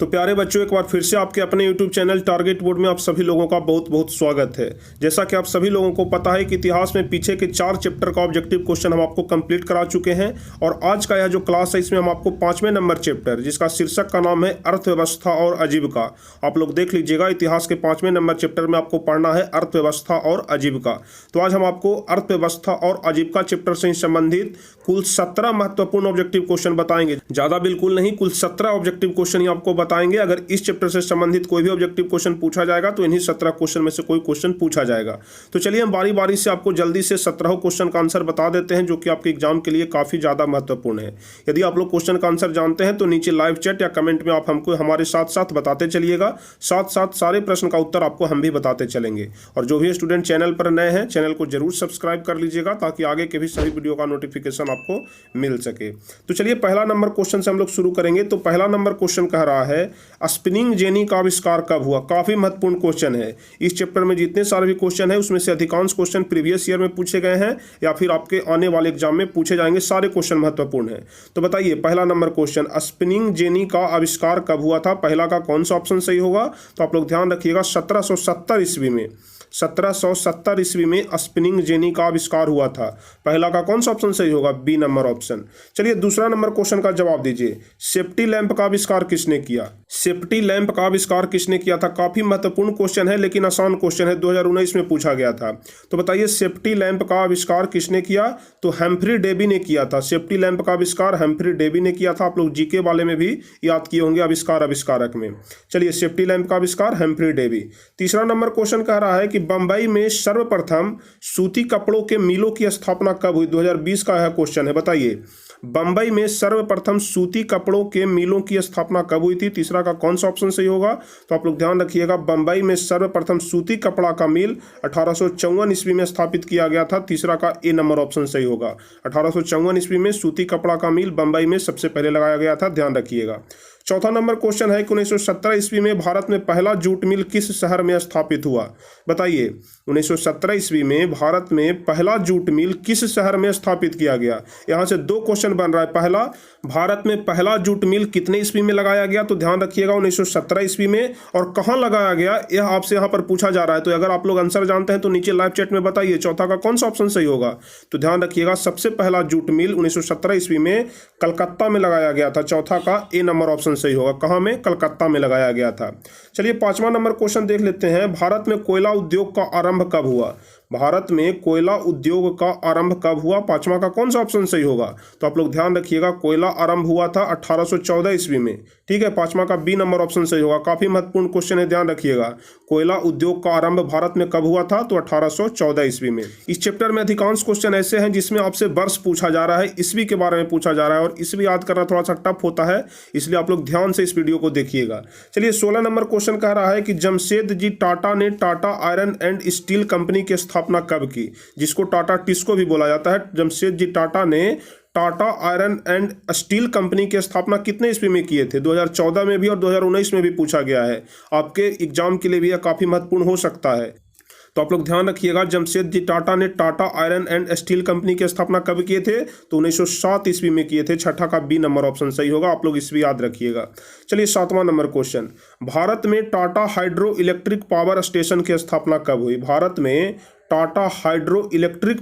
तो प्यारे बच्चों, एक बार फिर से आपके अपने YouTube चैनल टारगेट बोर्ड में आप सभी लोगों का बहुत बहुत स्वागत है। जैसा कि आप सभी लोगों को पता है कि इतिहास में पीछे के 4 चैप्टर का ऑब्जेक्टिव क्वेश्चन हम आपको कंप्लीट करा चुके हैं और आज का यह जो क्लास है इसमें हम आपको 5वें नंबर चैप्टर जिसका शीर्षक का नाम है अर्थव्यवस्था और आजीविका, आप लोग देख लीजिएगा। इतिहास के 5वें नंबर चैप्टर में आपको पढ़ना है अर्थव्यवस्था और आजीविका। तो आज हम आपको अर्थव्यवस्था और आजीविका चैप्टर से संबंधित कुल 17 महत्वपूर्ण ऑब्जेक्टिव क्वेश्चन बताएंगे। ज्यादा बिल्कुल नहीं, कुल 17 ऑब्जेक्टिव क्वेश्चन ही आपको बताएंगे। अगर इस चैप्टर से संबंधित कोई भी ऑब्जेक्टिव क्वेश्चन पूछा जाएगा तो इन्हीं 17 क्वेश्चन में से कोई क्वेश्चन पूछा जाएगा। तो चलिए हम बारी बारी से आपको जल्दी से 17 क्वेश्चन का आंसर बता देते हैं, जो कि आपके एग्जाम के लिए काफी ज्यादा महत्वपूर्ण है। यदि आप लोग क्वेश्चन का आंसर जानते हैं तो नीचे लाइव चैट या कमेंट में आप हमको हमारे साथ साथ बताते चलिएगा। साथ साथ सारे प्रश्न का उत्तर आपको हम भी बताते चलेंगे। और जो भी स्टूडेंट चैनल पर नए हैं, चैनल को जरूर सब्सक्राइब कर लीजिएगा ताकि आगे के भी सभी वीडियो का नोटिफिकेशन आपको मिल सके। तो चलिए पहला नंबर क्वेश्चन से हम लोग शुरू करेंगे। तो पहला नंबर क्वेश्चन कह रहा है स्पिनिंग जेनी का आविष्कार कब हुआ। काफी महत्वपूर्ण क्वेश्चन है। इस चैप्टर में जितने सारे भी क्वेश्चन है उसमें से अधिकांश क्वेश्चन प्रीवियस ईयर में पूछे गए हैं या फिर आपके आने वाले एग्जाम में पूछे जाएंगे। सारे क्वेश्चन महत्वपूर्ण है। तो बताइए पहला नंबर क्वेश्चन, स्पिनिंग जेनी का आविष्कार कब हुआ था। पहला का कौन सा ऑप्शन सही होगा, तो आप लोग ध्यान रखिएगा 1770 ईस्वी में। 1770 ईस्वी में स्पिनिंग जेनी का आविष्कार हुआ था। पहला का कौन सा ऑप्शन सही होगा, बी नंबर ऑप्शन। चलिए दूसरा नंबर क्वेश्चन का जवाब दीजिए। सेफ्टी लैंप का आविष्कार किसने किया। सेफ्टी लैंप का आविष्कार किसने किया था। काफी महत्वपूर्ण क्वेश्चन है लेकिन आसान क्वेश्चन है, 2019 में पूछा गया था। तो बताइए सेफ्टी लैंप का आविष्कार किसने किया, तो हम्फ्री डेवी ने किया था। सेफ्टी लैंप का आविष्कार हम्फ्री डेवी ने किया था। आप लोग जीके वाले में भी याद किए होंगे आविष्कार आविष्कारक में। चलिए सेफ्टी लैंप का आविष्कार हम्फ्री डेवी। तीसरा नंबर क्वेश्चन कह रहा है कि बंबई में सर्वप्रथम सूती कपड़ों के मिलों की स्थापना कब हुई। 2020 का यह क्वेश्चन है। बताइए बंबई में सर्वप्रथम सूती कपड़ों के मिलों की स्थापना कब हुई थी। तीसरा का कौन सा ऑप्शन सही होगा, तो आप लोग ध्यान रखिएगा बंबई में सर्वप्रथम सूती कपड़ा का मिल 1854 ईस्वी में स्थापित किया गया था। तीसरा का ए नंबर ऑप्शन सही होगा। 1854 ईस्वी में सूती कपड़ा का मिल बंबई में सबसे पहले लगाया गया था, ध्यान रखिएगा। चौथा नंबर क्वेश्चन है कि 1917 ईस्वी में भारत में पहला जूट मिल किस शहर में स्थापित हुआ। बताइए 1917 ईस्वी में भारत में पहला जूट मिल किस शहर में स्थापित किया गया। यहां से 2 क्वेश्चन बन रहा है। पहला, भारत में पहला जूट मिल कितने ईस्वी में लगाया गया, तो ध्यान रखिएगा 1917 ईस्वी में। और कहां लगाया गया यह आपसे यहां पर पूछा जा रहा है। तो अगर आप लोग आंसर जानते हैं तो नीचे लाइव चैट में बताइए चौथा का कौन सा ऑप्शन सही होगा। तो ध्यान रखिएगा सबसे पहला जूट मिल 1917 ईस्वी में कलकत्ता में लगाया गया था। चौथा का ए नंबर ऑप्शन सही होगा। कहां में, कलकत्ता में लगाया गया था। चलिए 5वां नंबर क्वेश्चन देख लेते हैं। भारत में कोयला उद्योग का आरंभ कब हुआ। भारत में कोयला उद्योग का आरंभ कब हुआ। 5वां का कौन सा ऑप्शन सही होगा, तो आप लोग ध्यान रखिएगा कोयला आरंभ हुआ था 1814 ईस्वी में। ठीक है, 5वां का बी नंबर ऑप्शन सही होगा। काफी महत्वपूर्ण क्वेश्चन है, ध्यान रखिएगा। कोयला उद्योग का आरंभ भारत में कब हुआ था, तो 1814 ईस्वी में। इस चैप्टर में अधिकांश क्वेश्चन ऐसे हैं जिसमें आपसे वर्ष पूछा जा रहा है, ईस्वी के बारे में पूछा जा रहा है और ईस्वी याद करना थोड़ा सा टफ होता है, इसलिए आप लोग ध्यान से इस वीडियो को देखिएगा। चलिए 16 नंबर क्वेश्चन कह रहा है कि जमशेद जी टाटा ने Tata iron and steel company की स्थापना कब की, जिसको टाटा टिस्को भी बोला जाता है। जमशेद जी टाटा ने Tata iron and steel company की स्थापना कितने ईस्वी में किए थे। 2014 में भी और 2019 में भी पूछा गया है। आपके एग्जाम के लिए भी यह काफी महत्वपूर्ण हो सकता है। तो आप लोग ध्यान रखिएगा जमशेद जी टाटा ने Tata iron and steel company की स्थापना कब किए थे, तो 1907 ईस्वी में किए थे। छठा का बी नंबर ऑप्शन सही होगा। आप लोग ईस्वी याद रखिएगा। चलिए 7वां नंबर क्वेश्चन, भारत में Tata hydro electric power station की स्थापना कब हुई। भारत में टाटा हाइड्रो इलेक्ट्रिक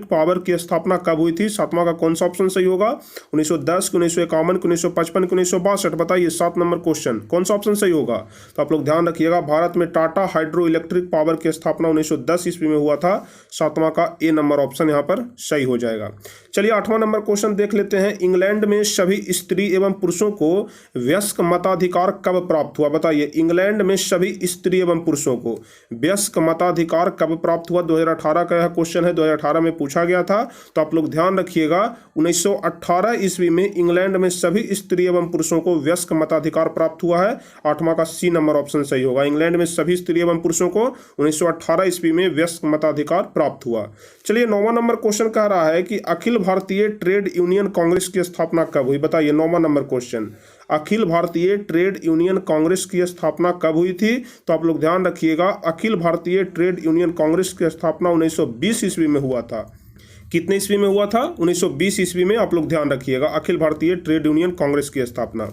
पावर की स्थापना कब हुई थी। 7वां का कौन सा ऑप्शन सही होगा, 1910, 1951, 1955, 1962। बताइए 7 नंबर क्वेश्चन कौन सा ऑप्शन सही होगा, तो आप लोग ध्यान रखिएगा भारत में टाटा हाइड्रो इलेक्ट्रिक पावर की स्थापना 1910 ईस्वी में हुआ था। 7वां का ए नंबर ऑप्शन यहाँ पर सही हो जाएगा। चलिए 8वां नंबर क्वेश्चन देख लेते हैं। इंग्लैंड में सभी स्त्री एवं पुरुषों को वयस्क मताधिकार कब प्राप्त हुआ। बताइए इंग्लैंड में सभी स्त्री एवं पुरुषों को वयस्क मताधिकार कब प्राप्त हुआ। 2018 का यह क्वेश्चन है, 2018 में पूछा गया था। तो आप लोग ध्यान रखिएगा 1918 ईस्वी में इंग्लैंड में सभी स्त्री एवं पुरुषों को वयस्क मताधिकार प्राप्त हुआ है। 8वां का सी नंबर ऑप्शन सही होगा। इंग्लैंड में सभी स्त्री एवं पुरुषों को 1918 ईस्वी में वयस्क मताधिकार प्राप्त हुआ। चलिए 9वां नंबर क्वेश्चन कह रहा है कि अखिल भारतीय ट्रेड यूनियन कांग्रेस की स्थापना कब हुई। बताइए 9वां number question, Akhil Bharatiya trade union Congress की स्थापना कब हुई थी। तो आप लोग ध्यान रखिएगा अखिल भारतीय ट्रेड यूनियन कांग्रेस की स्थापना 1920 ईस्वी में हुआ था। कितने ईस्वी में हुआ था, 1920 ईस्वी में। आप लोग ध्यान रखिएगा अखिल भारतीय ट्रेड यूनियन कांग्रेस की स्थापना।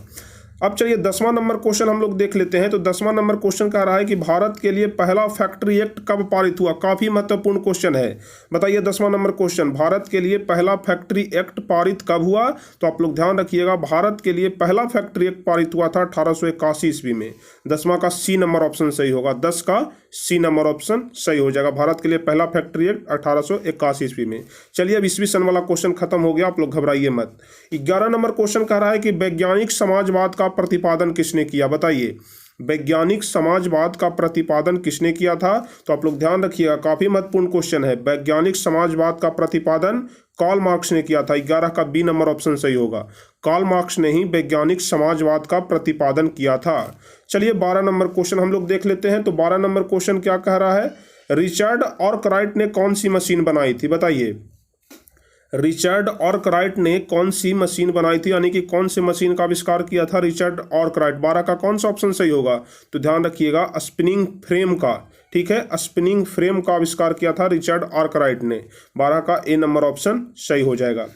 अब चलिए 10वां नंबर क्वेश्चन हम लोग देख लेते हैं। तो 10वां नंबर क्वेश्चन कह रहा है कि भारत के लिए पहला फैक्ट्री एक्ट कब पारित हुआ। काफी महत्वपूर्ण क्वेश्चन है। बताइए 10वां नंबर क्वेश्चन, भारत के लिए पहला फैक्ट्री एक्ट पारित कब हुआ। तो आप लोग ध्यान रखिएगा, भारत के लिए पहला फैक्ट्री एक्ट पारित हुआ था 1881 ईस्वी में। 10वां का सी नंबर ऑप्शन सही होगा। 10 का सी नंबर ऑप्शन सही हो जाएगा। भारत के लिए पहला फैक्ट्री एक्ट 1881 ईस्वी में। चलिए अब ईस्वी सन वाला क्वेश्चन खत्म हो गया, आप लोग घबराइए मत। 11 नंबर क्वेश्चन कह रहा है कि वैज्ञानिक समाजवाद का प्रतिपादन किसने किया। बताइए वैज्ञानिक समाजवाद का प्रतिपादन किसने किया था। तो आप लोग ध्यान रखिएगा, काफी महत्वपूर्ण क्वेश्चन है। वैज्ञानिक समाजवाद का प्रतिपादन कार्ल मार्क्स ने किया था। 11 का बी नंबर ऑप्शन सही होगा। कार्ल मार्क्स ने ही वैज्ञानिक समाजवाद का प्रतिपादन किया था। चलिए 12 नंबर क्वेश्चन हम लोग देख लेते हैं। तो 12 नंबर क्वेश्चन क्या कह रहा है, रिचर्ड आर्कराइट ने कौन सी मशीन बनाई थी। बताइए रिचर्ड आर्कराइट ने कौन सी मशीन बनाई थी, यानी कि कौन सी मशीन का आविष्कार किया था रिचर्ड आर्कराइट। 12 का कौन सा ऑप्शन सही होगा। तो ध्यान रखिएगा, स्पिनिंग फ्रेम का, ठीक है, स्पिनिंग फ्रेम का आविष्कार किया था रिचर्ड आर्कराइट ने। 12 का ए नंबर ऑप्शन सही हो जाएगा।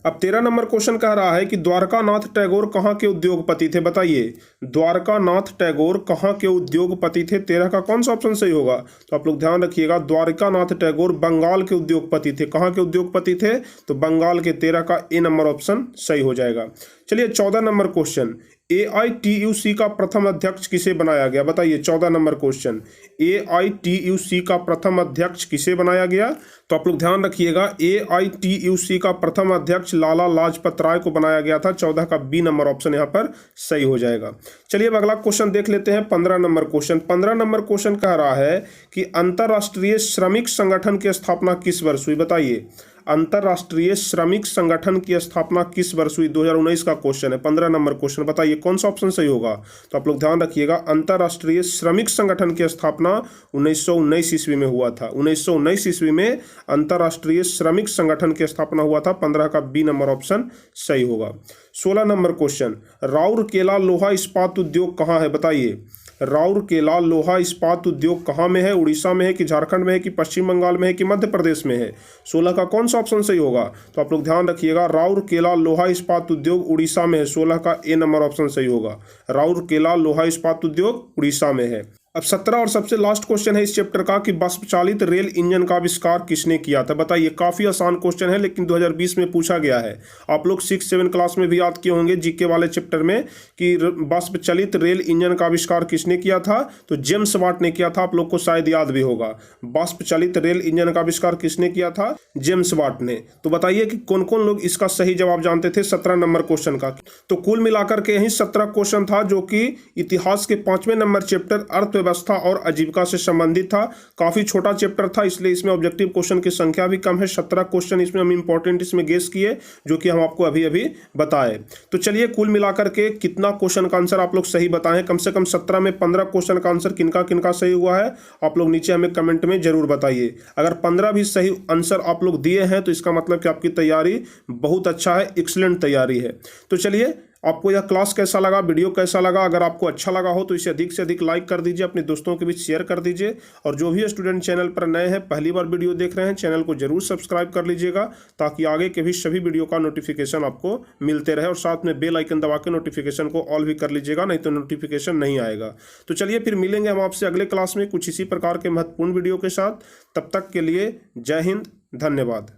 अब 13 नंबर क्वेश्चन कह रहा है कि द्वारकानाथ टैगोर कहाँ के उद्योगपति थे। बताइए द्वारकानाथ टैगोर कहाँ के उद्योगपति थे। 13 का कौन सा ऑप्शन सही होगा। तो आप लोग ध्यान रखिएगा, द्वारकानाथ टैगोर बंगाल के उद्योगपति थे। कहाँ के उद्योगपति थे, तो बंगाल के। 13 का ए नंबर ऑप्शन सही हो जाएगा। चलिए 14 नंबर क्वेश्चन, AITUC का प्रथम अध्यक्ष किसे बनाया गया। बताइए 14 नंबर क्वेश्चन, AITUC का प्रथम अध्यक्ष किसे बनाया गया। तो आप लोग ध्यान रखिएगा, AITUC का प्रथम अध्यक्ष लाला लाजपत राय को बनाया गया था। 14 का बी नंबर ऑप्शन यहाँ पर सही हो जाएगा। चलिए अब अगला क्वेश्चन देख लेते हैं। 15 नंबर क्वेश्चन। 15 नंबर क्वेश्चन कह रहा है कि अंतर्राष्ट्रीय श्रमिक संगठन की स्थापना किस वर्ष हुई। बताइए अंतर्राष्ट्रीय श्रमिक संगठन की स्थापना किस वर्ष हुई। 2019 का क्वेश्चन है। 15 नंबर क्वेश्चन, बताइए कौन सा ऑप्शन सही होगा। तो आप लोग ध्यान रखिएगा, अंतर्राष्ट्रीय श्रमिक संगठन की स्थापना 1919 ईस्वी में हुआ था। 1919 ईस्वी में अंतर्राष्ट्रीय श्रमिक संगठन की स्थापना हुआ था। 15 का बी नंबर ऑप्शन सही होगा। 16 नंबर क्वेश्चन, राउरकेला लोहा इस्पात उद्योग कहाँ है। बताइए राउरकेला लोहा इस्पात उद्योग कहाँ में है। उड़ीसा में है कि झारखंड में है कि पश्चिम बंगाल में है कि मध्य प्रदेश में है। 16 का कौन सा ऑप्शन सही होगा। तो आप लोग ध्यान रखिएगा, राउरकेला लोहा इस्पात उद्योग उड़ीसा में है। 16 का ए नंबर ऑप्शन सही होगा। राउरकेला लोहा इस्पात उद्योग उड़ीसा में है। अब 17 और सबसे लास्ट क्वेश्चन है इस चैप्टर का कि वाष्प चालित रेल इंजन का आविष्कार किसने किया था। बताइए काफी आसान क्वेश्चन है, लेकिन 2020 में पूछा गया है। आप लोग 6-7 क्लास में भी याद किए होंगे जीके वाले चैप्टर में कि वाष्प चालित रेल इंजन का आविष्कार किसने किया था। तो जेम्स वाट ने किया था। आप लोग को शायद याद भी होगा, वाष्प चालित रेल इंजन का आविष्कार किसने किया था, जेम्स वाट ने। तो बताइए कि कौन कौन लोग इसका सही जवाब जानते थे 17 नंबर क्वेश्चन का। तो कुल मिलाकर के यही 17 क्वेश्चन था, जो कि इतिहास के 5वें नंबर चैप्टर अर्थव्यवस्था और आजीविका से संबंधित था। काफी छोटा चैप्टर था, इसलिए इसमें ऑब्जेक्टिव क्वेश्चन की संख्या भी कम है। 17 क्वेश्चन इसमें हम इंपॉर्टेंट इसमें गेस किए, जो कि हम आपको अभी अभी बताए। तो चलिए कुल मिलाकर के कितना क्वेश्चन का आंसर आप लोग सही बताएं। कम से कम 17 में 15 क्वेश्चन का आंसर किनका किनका सही हुआ है, आप लोग नीचे हमें कमेंट में जरूर बताइए। अगर 15 भी सही आंसर आप लोग दिए हैं तो इसका मतलब कि आपकी तैयारी बहुत अच्छा है, एक्सीलेंट तैयारी है। तो चलिए, आपको यह क्लास कैसा लगा, वीडियो कैसा लगा। अगर आपको अच्छा लगा हो तो इसे अधिक से अधिक लाइक कर दीजिए, अपने दोस्तों के बीच शेयर कर दीजिए। और जो भी स्टूडेंट चैनल पर नए हैं, पहली बार वीडियो देख रहे हैं, चैनल को जरूर सब्सक्राइब कर लीजिएगा, ताकि आगे के भी सभी वीडियो का नोटिफिकेशन आपको मिलते रहे। और साथ में बेल आइकन दबा के नोटिफिकेशन को ऑल भी कर लीजिएगा, नहीं तो नोटिफिकेशन नहीं आएगा। तो चलिए फिर मिलेंगे हम आपसे अगले क्लास में कुछ इसी प्रकार के महत्वपूर्ण वीडियो के साथ। तब तक के लिए जय हिंद, धन्यवाद।